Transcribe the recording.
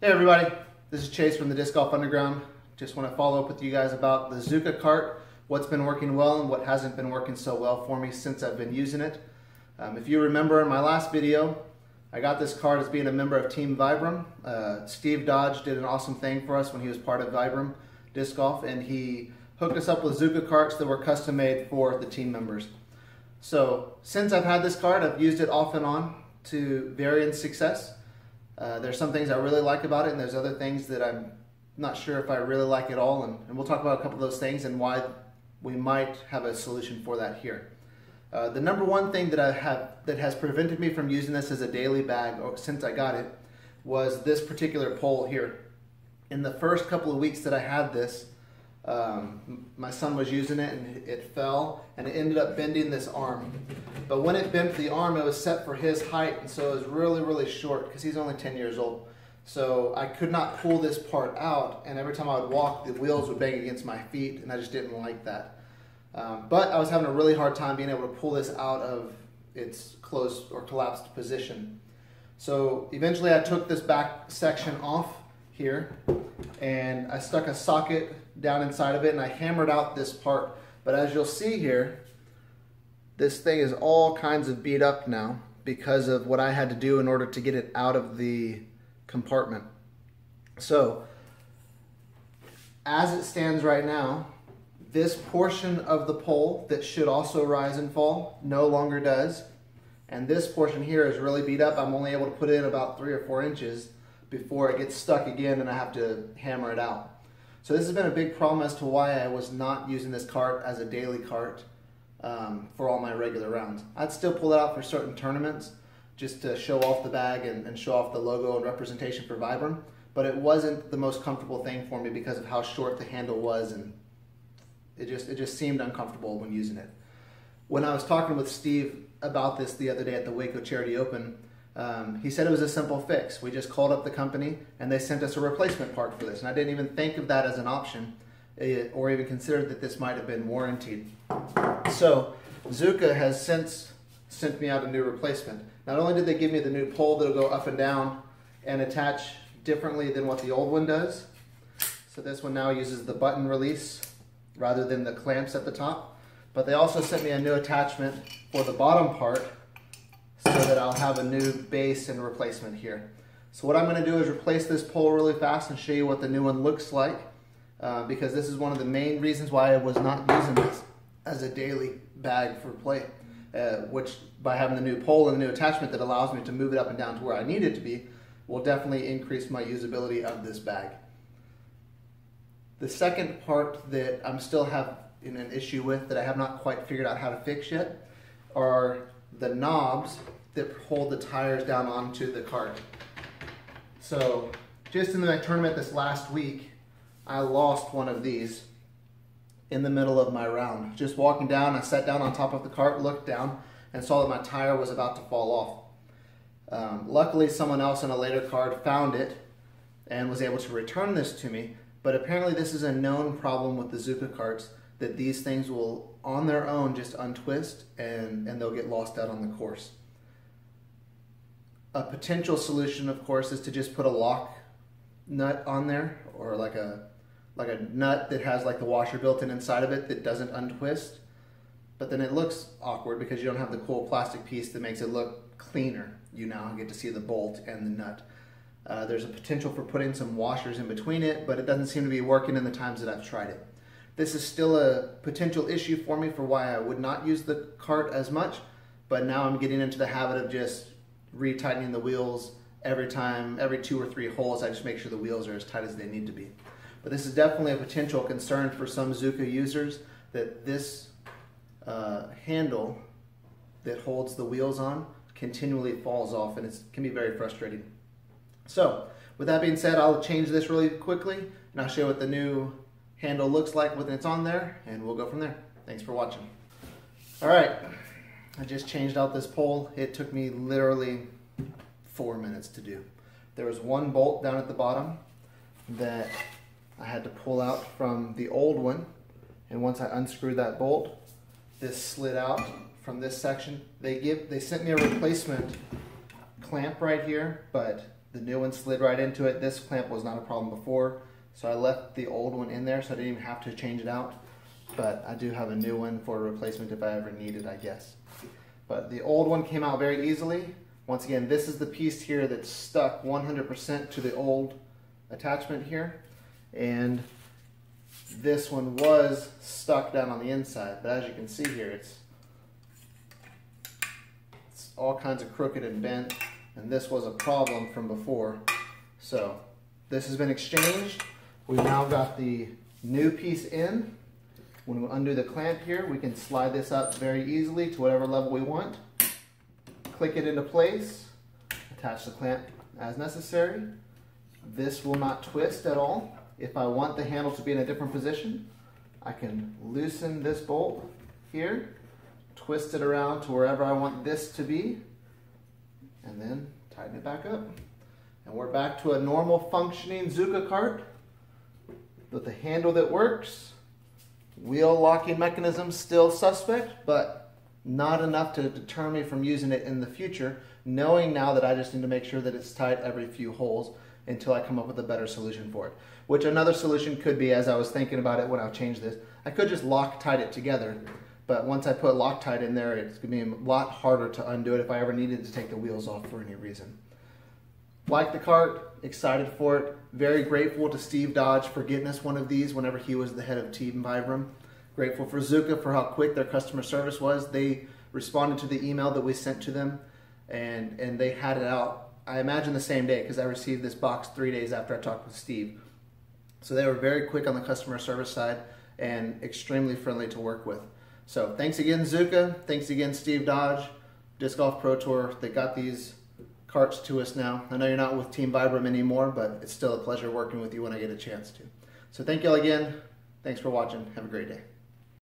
Hey everybody, this is Chase from the Disc Golf Underground. Just want to follow up with you guys about the Zuca Cart, what's been working well and what hasn't been working so well for me since I've been using it. If you remember in my last video, I got this cart as being a member of Team Vibram. Steve Dodge did an awesome thing for us when he was part of Vibram Disc Golf, and he hooked us up with Zuca carts that were custom made for the team members. So since I've had this cart, I've used it off and on to varying success. There's some things I really like about it, and there's other things that I'm not sure if I really like at all, and we'll talk about a couple of those things and why we might have a solution for that here. The number one thing that has prevented me from using this as a daily bag since I got it was this particular pole here. In the first couple of weeks that I had this, my son was using it and it fell and it ended up bending this arm. But when it bent the arm, it was set for his height, and so it was really, really short because he's only 10 years old. So I could not pull this part out, and every time I would walk, the wheels would bang against my feet, and I just didn't like that. But I was having a really hard time being able to pull this out of its closed or collapsed position. So eventually I took this back section off here, and I stuck a socket down inside of it, and I hammered out this part. But as you'll see here, this thing is all kinds of beat up now because of what I had to do in order to get it out of the compartment. So as it stands right now, this portion of the pole that should also rise and fall no longer does. And this portion here is really beat up. I'm only able to put it in about 3 or 4 inches before it gets stuck again and I have to hammer it out. So this has been a big problem as to why I was not using this cart as a daily cart for all my regular rounds. I'd still pull it out for certain tournaments just to show off the bag and show off the logo and representation for Vibram, but it wasn't the most comfortable thing for me because of how short the handle was, and it just seemed uncomfortable when using it. When I was talking with Steve about this the other day at the Waco Charity Open, he said it was a simple fix. We just called up the company and they sent us a replacement part for this, and I didn't even think of that as an option or even considered that this might have been warranted. So Zuca has since sent me out a new replacement. Not only did they give me the new pole that'll go up and down and attach differently than what the old one does. So this one now uses the button release rather than the clamps at the top. But they also sent me a new attachment for the bottom part so that I'll have a new base and replacement here. So what I'm going to do is replace this pole really fast and show you what the new one looks like, because this is one of the main reasons why I was not using this as a daily bag for play, which by having the new pole and the new attachment that allows me to move it up and down to where I need it to be will definitely increase my usability of this bag. The second part that I'm still having an issue with that I have not quite figured out how to fix yet are the knobs that hold the tires down onto the cart. So just in the tournament this last week, I lost one of these in the middle of my round. Just walking down, I sat down on top of the cart, looked down, and saw that my tire was about to fall off. Luckily, someone else in a later card found it and was able to return this to me, but apparently this is a known problem with the Zuca carts, that these things will, on their own, just untwist and they'll get lost out on the course. A potential solution, of course, is to just put a lock nut on there, or like a nut that has like the washer built in inside of it that doesn't untwist. But then it looks awkward because you don't have the cool plastic piece that makes it look cleaner. You now get to see the bolt and the nut. There's a potential for putting some washers in between it, but it doesn't seem to be working in the times that I've tried it. This is still a potential issue for me for why I would not use the cart as much, but now I'm getting into the habit of just retightening the wheels every time, every 2 or 3 holes. I just make sure the wheels are as tight as they need to be. But this is definitely a potential concern for some Zuca users, that this handle that holds the wheels on continually falls off, and it can be very frustrating. So with that being said, I'll change this really quickly and I'll show you what the new handle looks like when it's on there, and we'll go from there. Thanks for watching. All right, I just changed out this pole. It took me literally 4 minutes to do. There was one bolt down at the bottom that I had to pull out from the old one, and once I unscrewed that bolt, this slid out from this section. They sent me a replacement clamp right here, but The new one slid right into it. This clamp was not a problem before, so I left the old one in there so I didn't even have to change it out. But I do have a new one for a replacement if I ever need it, I guess. But the old one came out very easily. Once again, this is the piece here that's stuck 100% to the old attachment here. And this one was stuck down on the inside. But as you can see here, it's all kinds of crooked and bent. And this was a problem from before. So this has been exchanged. We've now got the new piece in. When we undo the clamp here, we can slide this up very easily to whatever level we want. Click it into place, attach the clamp as necessary. This will not twist at all. If I want the handle to be in a different position, I can loosen this bolt here, twist it around to wherever I want this to be, and then tighten it back up. And we're back to a normal functioning Zuca cart with a handle that works. Wheel locking mechanism still suspect, but not enough to deter me from using it in the future, knowing now that I just need to make sure that it's tight every few holes until I come up with a better solution for it. Which another solution could be, as I was thinking about it when I changed this, I could just Loctite it together, but once I put Loctite in there, it's going to be a lot harder to undo it if I ever needed to take the wheels off for any reason. Like the cart, excited for it, very grateful to Steve Dodge for getting us one of these whenever he was the head of Team Vibram. Grateful for Zuca for how quick their customer service was. They responded to the email that we sent to them, and they had it out, I imagine the same day, because I received this box 3 days after I talked with Steve. So they were very quick on the customer service side and extremely friendly to work with. So thanks again, Zuca. Thanks again, Steve Dodge, Disc Golf Pro Tour. They got these carts to us now. I know you're not with Team Vibram anymore, but it's still a pleasure working with you when I get a chance to. So thank you all again. Thanks for watching. Have a great day.